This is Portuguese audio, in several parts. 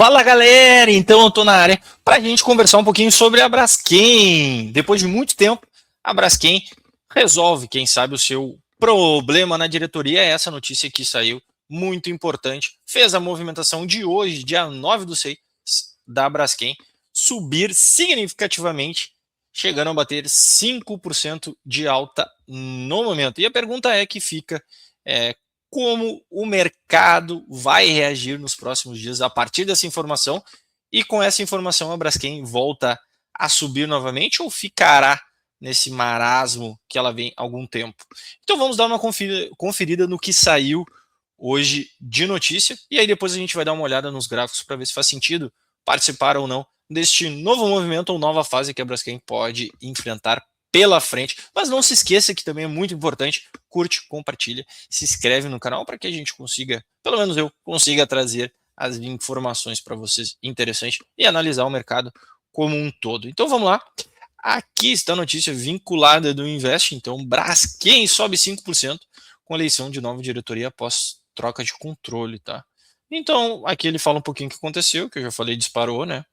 Fala galera, então eu tô na área para a gente conversar um pouquinho sobre a Braskem. Depois de muito tempo, a Braskem resolve, quem sabe, o seu problema na diretoria. Essa notícia que saiu, muito importante, fez a movimentação de hoje, dia 9/6, da Braskem subir significativamente, chegando a bater 5% de alta no momento. E a pergunta é que fica, como o mercado vai reagir nos próximos dias a partir dessa informação, e com essa informação a Braskem volta a subir novamente ou ficará nesse marasmo que ela vem há algum tempo. Então vamos dar uma conferida no que saiu hoje de notícia, e aí depois a gente vai dar uma olhada nos gráficos para ver se faz sentido participar ou não deste novo movimento ou nova fase que a Braskem pode enfrentar pela frente. Mas não se esqueça que também é muito importante, curte, compartilha, se inscreve no canal para que a gente consiga, pelo menos eu, consiga trazer as informações para vocês interessantes e analisar o mercado como um todo. Então vamos lá. Aqui está a notícia vinculada do Invest. Então Braskem sobe 5% com eleição de nova diretoria após troca de controle, tá? Então aqui ele fala um pouquinho o que aconteceu, que eu já falei, disparou, né?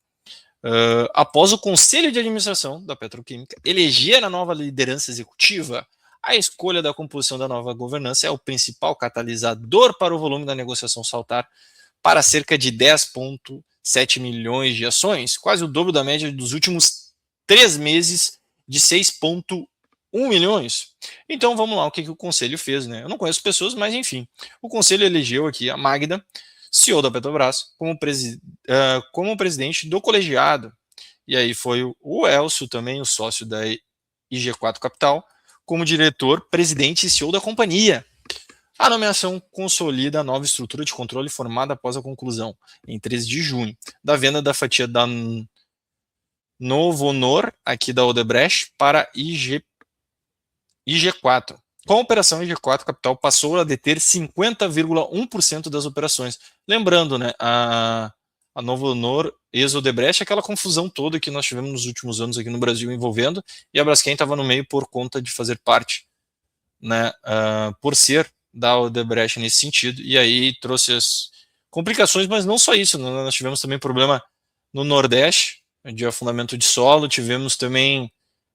Após o Conselho de Administração da Petroquímica eleger a nova liderança executiva, a escolha da composição da nova governança é o principal catalisador para o volume da negociação saltar para cerca de 10,7 milhões de ações, quase o dobro da média dos últimos 3 meses de 6,1 milhões. Então vamos lá, o que o Conselho fez, né? Eu não conheço pessoas, mas enfim, o Conselho elegeu aqui a Magda, CEO da Petrobras, como presidente do colegiado. E aí foi o Elcio também, o sócio da IG4 Capital, como diretor, presidente e CEO da companhia. A nomeação consolida a nova estrutura de controle formada após a conclusão, em 13 de junho, da venda da fatia da Novonor, aqui da Odebrecht, para IG4. Com a operação, a IG4 Capital passou a deter 50,1% das operações. Lembrando, né, a Novonor, ex-Odebrecht, aquela confusão toda que nós tivemos nos últimos anos aqui no Brasil envolvendo, e a Braskem estava no meio por conta de fazer parte, né, por ser da Odebrecht nesse sentido, e aí trouxe as complicações, mas não só isso, né, nós tivemos também problema no Nordeste, de afundamento de solo, tivemos também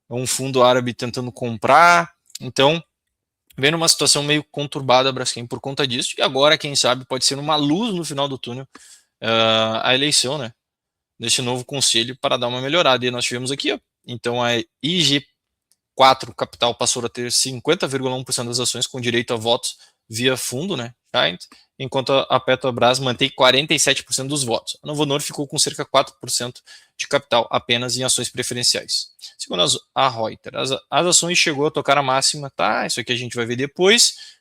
um fundo árabe tentando comprar, então vem numa situação meio conturbada a Braskem por conta disso, e agora, quem sabe, pode ser uma luz no final do túnel a eleição, né, desse novo conselho para dar uma melhorada. E nós tivemos aqui, ó, então a IG4 Capital passou a ter 50,1% das ações com direito a votos via fundo, né, enquanto a Petrobras mantém 47% dos votos. A Novonor ficou com cerca de 4% de capital apenas em ações preferenciais. Segundo a Reuters, as ações chegou a tocar a máxima, tá? Isso aqui a gente vai ver depois.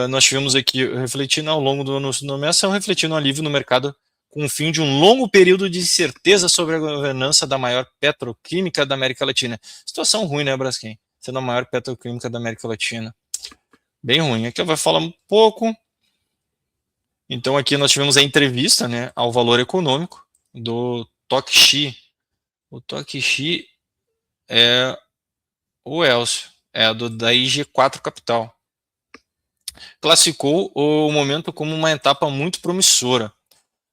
Nós tivemos aqui, refletindo ao longo do anúncio de nomeação, refletindo um alívio no mercado com o fim de um longo período de incerteza sobre a governança da maior petroquímica da América Latina. Situação ruim, né, Braskem? Sendo a maior petroquímica da América Latina. Bem ruim. Aqui eu vou falar um pouco. Então aqui nós tivemos a entrevista, né, ao Valor Econômico do Tokshi. O Tokshi é o Elcio, da IG4 Capital. Classificou o momento como uma etapa muito promissora.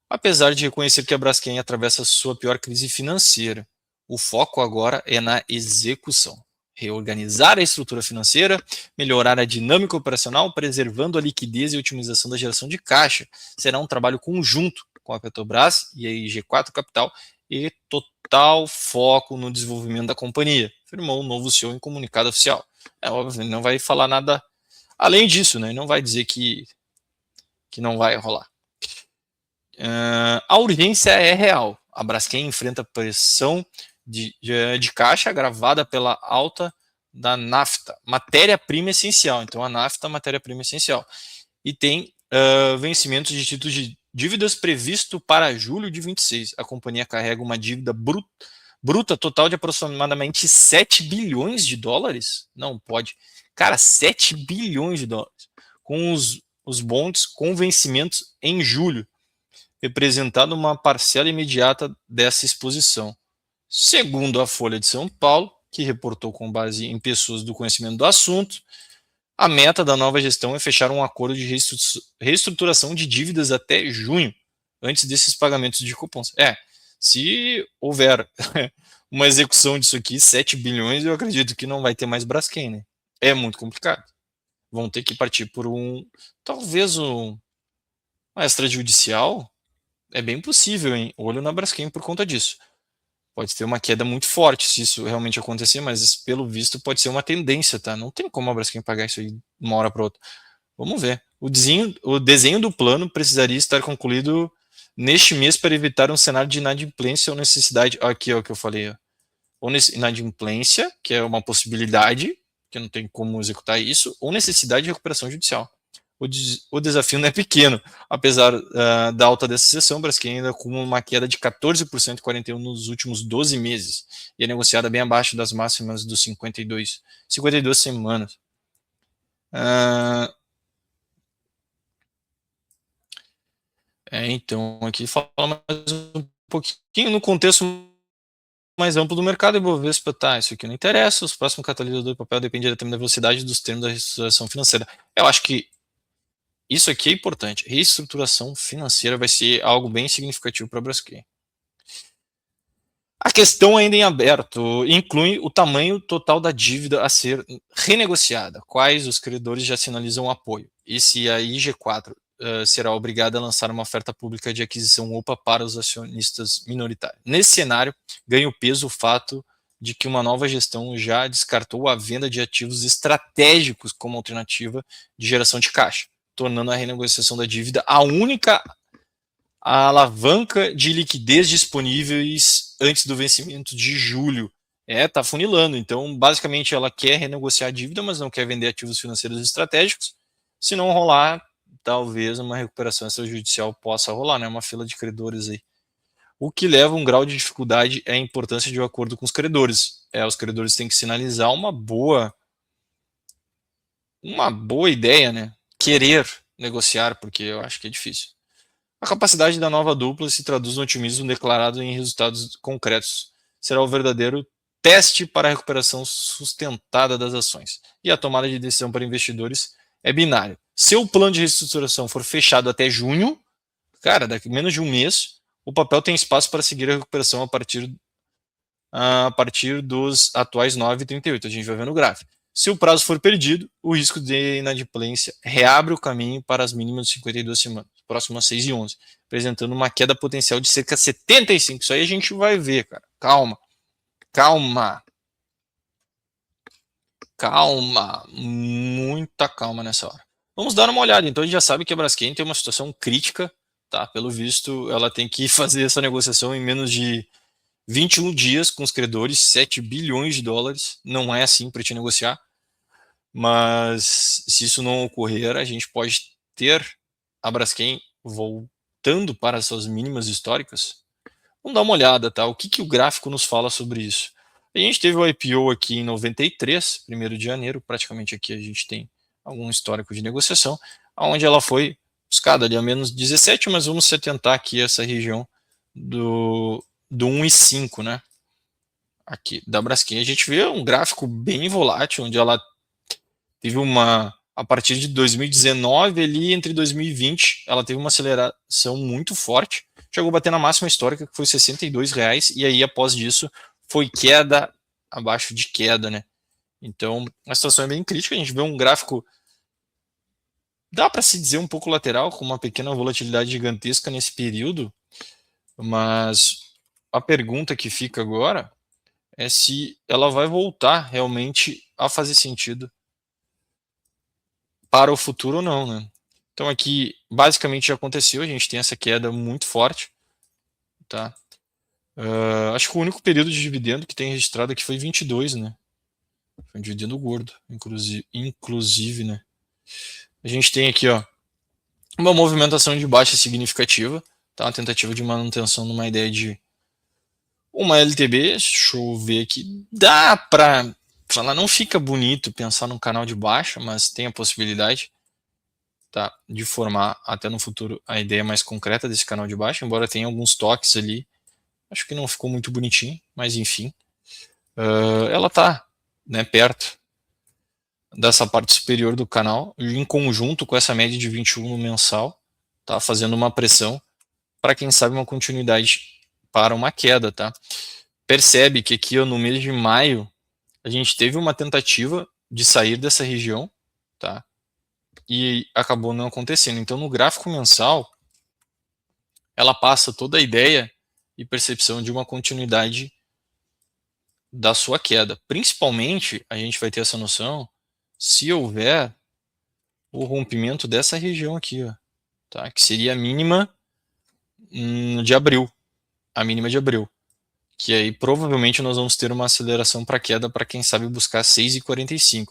Apesar de reconhecer que a Braskem atravessa sua pior crise financeira, o foco agora é na execução. Reorganizar a estrutura financeira, melhorar a dinâmica operacional, preservando a liquidez e otimização da geração de caixa. Será um trabalho conjunto com a Petrobras e a IG4 Capital e total foco no desenvolvimento da companhia, afirmou o novo CEO em comunicado oficial. É óbvio, ele não vai falar nada além disso, né? Ele não vai dizer que não vai rolar. A urgência é real. A Braskem enfrenta pressão de caixa agravada pela alta da nafta, matéria-prima essencial. Então a nafta é matéria-prima essencial. E tem vencimentos de títulos de dívidas previsto para julho de 26. A companhia carrega uma dívida bruta total de aproximadamente 7 bilhões de dólares. Não pode. Cara, 7 bilhões de dólares. Com os bonds com vencimentos em julho, representando uma parcela imediata dessa exposição. Segundo a Folha de São Paulo, que reportou com base em pessoas do conhecimento do assunto, a meta da nova gestão é fechar um acordo de reestruturação de dívidas até junho, antes desses pagamentos de cupons. Se houver uma execução disso aqui, 7 bilhões, eu acredito que não vai ter mais Braskem, né? É muito complicado. Vão ter que partir por talvez uma extrajudicial. É bem possível, hein? Olho na Braskem por conta disso. Pode ter uma queda muito forte se isso realmente acontecer, mas pelo visto pode ser uma tendência, tá? Não tem como a Braskem pagar isso aí de uma hora para outra. Vamos ver. O desenho do plano precisaria estar concluído neste mês para evitar um cenário de inadimplência ou necessidade. Aqui é o que eu falei. Ou inadimplência, que é uma possibilidade, que não tem como executar isso, ou necessidade de recuperação judicial. O desafio não é pequeno, apesar da alta dessa sessão, Braskem ainda com uma queda de 14% e 41% nos últimos 12 meses, e é negociada bem abaixo das máximas dos 52 semanas. Então, aqui fala mais um pouquinho no contexto mais amplo do mercado, Ibovespa, isso aqui não interessa, os próximos catalisadores de papel dependem também da velocidade dos termos da reestruturação financeira. Eu acho que isso aqui é importante. Reestruturação financeira vai ser algo bem significativo para a Braskem. A questão ainda em aberto inclui o tamanho total da dívida a ser renegociada, quais os credores já sinalizam apoio, e se a IG4 será obrigada a lançar uma oferta pública de aquisição OPA para os acionistas minoritários. Nesse cenário, ganha o peso o fato de que uma nova gestão já descartou a venda de ativos estratégicos como alternativa de geração de caixa, tornando a renegociação da dívida a única alavanca de liquidez disponíveis antes do vencimento de julho. Tá funilando. Então, basicamente, ela quer renegociar a dívida, mas não quer vender ativos financeiros estratégicos. Se não rolar, talvez uma recuperação extrajudicial possa rolar, né? Uma fila de credores aí. O que leva a um grau de dificuldade é a importância de um acordo com os credores. Os credores têm que sinalizar uma boa ideia, né? Querer negociar, porque eu acho que é difícil. A capacidade da nova dupla se traduz no otimismo declarado em resultados concretos. Será o verdadeiro teste para a recuperação sustentada das ações. E a tomada de decisão para investidores é binária. Se o plano de reestruturação for fechado até junho, daqui menos de um mês, o papel tem espaço para seguir a recuperação a partir dos atuais 9,38. A gente vai ver no gráfico. Se o prazo for perdido, o risco de inadimplência reabre o caminho para as mínimas de 52 semanas, próximas 6 e 11, apresentando uma queda potencial de cerca de 75%. Isso aí a gente vai ver, cara. Calma. Muita calma nessa hora. Vamos dar uma olhada. Então a gente já sabe que a Braskem tem uma situação crítica, tá? Pelo visto, ela tem que fazer essa negociação em menos de 21 dias com os credores, 7 bilhões de dólares. Não é assim para te negociar. Mas se isso não ocorrer, a gente pode ter a Braskem voltando para as suas mínimas históricas. Vamos dar uma olhada, tá? O que o gráfico nos fala sobre isso? A gente teve o IPO aqui em 93, 1º de janeiro, praticamente aqui a gente tem algum histórico de negociação, onde ela foi buscada ali a menos 17, mas vamos se atentar aqui a essa região do 1,5, né? Aqui da Braskem. A gente vê um gráfico bem volátil, onde ela teve a partir de 2019, ali entre 2020, ela teve uma aceleração muito forte, chegou a bater na máxima histórica, que foi R$62, e aí após disso foi queda abaixo de queda, né? Então a situação é bem crítica, a gente vê um gráfico, dá para se dizer um pouco lateral, com uma pequena volatilidade gigantesca nesse período, mas a pergunta que fica agora é se ela vai voltar realmente a fazer sentido para o futuro ou não, né? Então aqui basicamente já aconteceu, a gente tem essa queda muito forte, tá? Acho que o único período de dividendo que tem registrado aqui foi 22, né? Foi um dividendo gordo, inclusive, né? A gente tem aqui, ó, uma movimentação de baixa significativa, tá? Uma tentativa de manutenção numa ideia de uma LTB, deixa eu ver aqui, dá para falar, não fica bonito pensar num canal de baixa, mas tem a possibilidade, tá, de formar até no futuro a ideia mais concreta desse canal de baixa, embora tenha alguns toques ali, acho que não ficou muito bonitinho, mas enfim, ela tá, né, perto dessa parte superior do canal, em conjunto com essa média de 21 no mensal, tá fazendo uma pressão para quem sabe uma continuidade para uma queda, tá? Percebe que aqui no mês de maio a gente teve uma tentativa de sair dessa região, tá? E acabou não acontecendo. Então no gráfico mensal ela passa toda a ideia e percepção de uma continuidade da sua queda. Principalmente a gente vai ter essa noção se houver o rompimento dessa região aqui, ó, tá? Que seria a mínima de abril, a mínima de abril, que aí provavelmente nós vamos ter uma aceleração para queda para quem sabe buscar 6,45.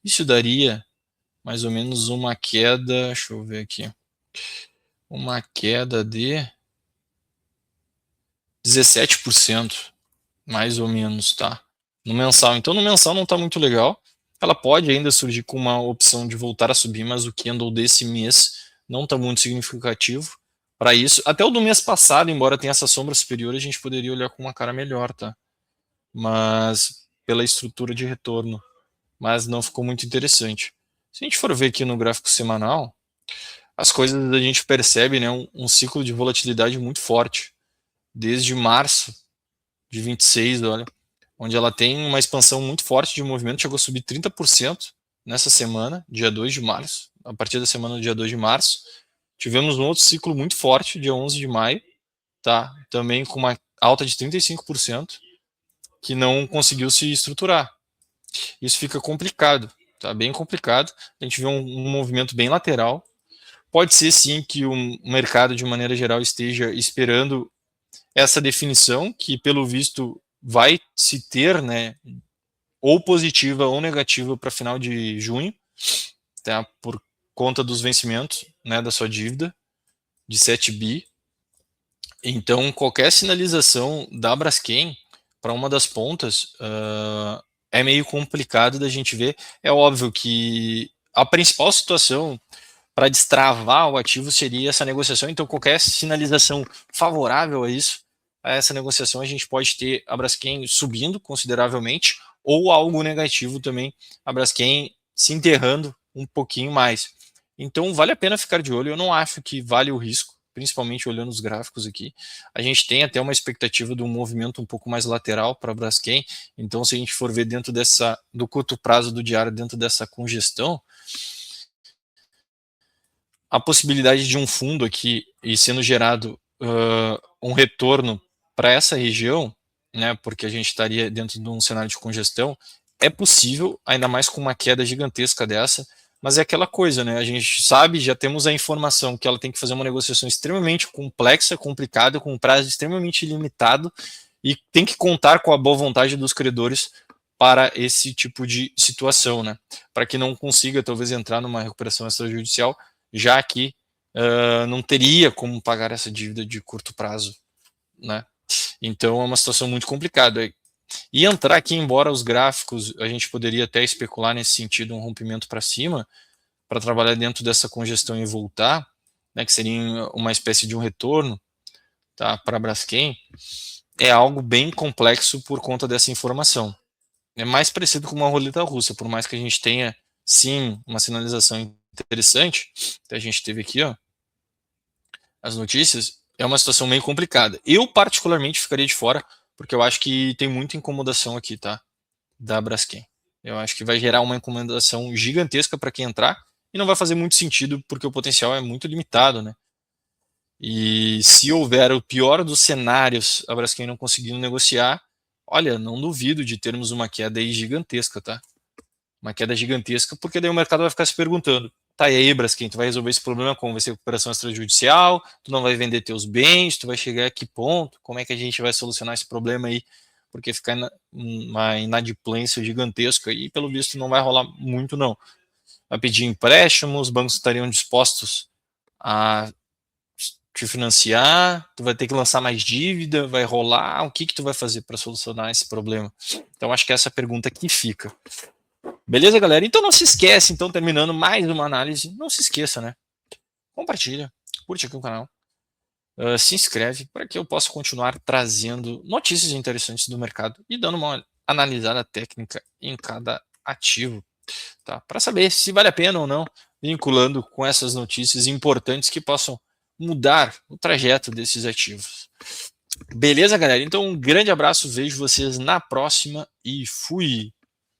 Isso daria mais ou menos uma queda, deixa eu ver aqui, uma queda de 17%, mais ou menos, tá? No mensal. Então no mensal não está muito legal. Ela pode ainda surgir com uma opção de voltar a subir, mas o candle desse mês não está muito significativo para isso. Até o do mês passado, embora tenha essa sombra superior, a gente poderia olhar com uma cara melhor, tá? Mas pela estrutura de retorno. Mas não ficou muito interessante. Se a gente for ver aqui no gráfico semanal, as coisas a gente percebe, né, um ciclo de volatilidade muito forte. Desde março de 26, olha, onde ela tem uma expansão muito forte de movimento, chegou a subir 30% nessa semana, dia 2 de março, a partir da semana do dia 2 de março. Tivemos um outro ciclo muito forte, dia 11 de maio, tá? Também com uma alta de 35%, que não conseguiu se estruturar. Isso fica complicado, tá? Bem complicado. A gente vê um movimento bem lateral. Pode ser sim que o mercado, de maneira geral, esteja esperando essa definição, que pelo visto vai se ter, né, ou positiva ou negativa para final de junho, tá, por conta dos vencimentos, né, da sua dívida de 7 bi. Então, qualquer sinalização da Braskem para uma das pontas é meio complicado da gente ver. É óbvio que a principal situação para destravar o ativo seria essa negociação. Então, qualquer sinalização favorável a isso, a essa negociação, a gente pode ter a Braskem subindo consideravelmente ou algo negativo também, a Braskem se enterrando um pouquinho mais. Então, vale a pena ficar de olho. Eu não acho que vale o risco, principalmente olhando os gráficos aqui. A gente tem até uma expectativa de um movimento um pouco mais lateral para a Braskem. Então, se a gente for ver dentro do curto prazo do diário, dentro dessa congestão, a possibilidade de um fundo aqui e sendo gerado um retorno para essa região, né, porque a gente estaria dentro de um cenário de congestão, é possível, ainda mais com uma queda gigantesca dessa, mas é aquela coisa, né, a gente sabe, já temos a informação que ela tem que fazer uma negociação extremamente complexa, complicada, com um prazo extremamente limitado, e tem que contar com a boa vontade dos credores para esse tipo de situação, né, para que não consiga talvez entrar numa recuperação extrajudicial, já que não teria como pagar essa dívida de curto prazo, né? Então é uma situação muito complicada. E entrar aqui, embora os gráficos, a gente poderia até especular nesse sentido, um rompimento para cima, para trabalhar dentro dessa congestão e voltar, né, que seria uma espécie de um retorno, tá, para a Braskem, é algo bem complexo por conta dessa informação. É mais parecido com uma roleta russa, por mais que a gente tenha, sim, uma sinalização interessante, que a gente teve aqui, ó, as notícias, é uma situação meio complicada. Eu, particularmente, ficaria de fora, porque eu acho que tem muita incomodação aqui, tá? Da Braskem. Eu acho que vai gerar uma incomodação gigantesca para quem entrar e não vai fazer muito sentido, porque o potencial é muito limitado, né? E se houver o pior dos cenários, a Braskem não conseguindo negociar, olha, não duvido de termos uma queda aí gigantesca, tá? Uma queda gigantesca, porque daí o mercado vai ficar se perguntando, tá, e aí, Braskem, tu vai resolver esse problema como? Vai ser recuperação extrajudicial, tu não vai vender teus bens, tu vai chegar a que ponto, como é que a gente vai solucionar esse problema aí, porque ficar uma inadimplência gigantesca e pelo visto não vai rolar muito não. Vai pedir empréstimo, os bancos estariam dispostos a te financiar, tu vai ter que lançar mais dívida, vai rolar, o que tu vai fazer para solucionar esse problema? Então acho que essa é a pergunta que fica. Beleza, galera? Então não se esquece, então, terminando mais uma análise, não se esqueça, né? Compartilha, curte aqui o canal, se inscreve para que eu possa continuar trazendo notícias interessantes do mercado e dando uma analisada técnica em cada ativo, tá? Para saber se vale a pena ou não, vinculando com essas notícias importantes que possam mudar o trajeto desses ativos. Beleza, galera? Então, um grande abraço, vejo vocês na próxima e fui!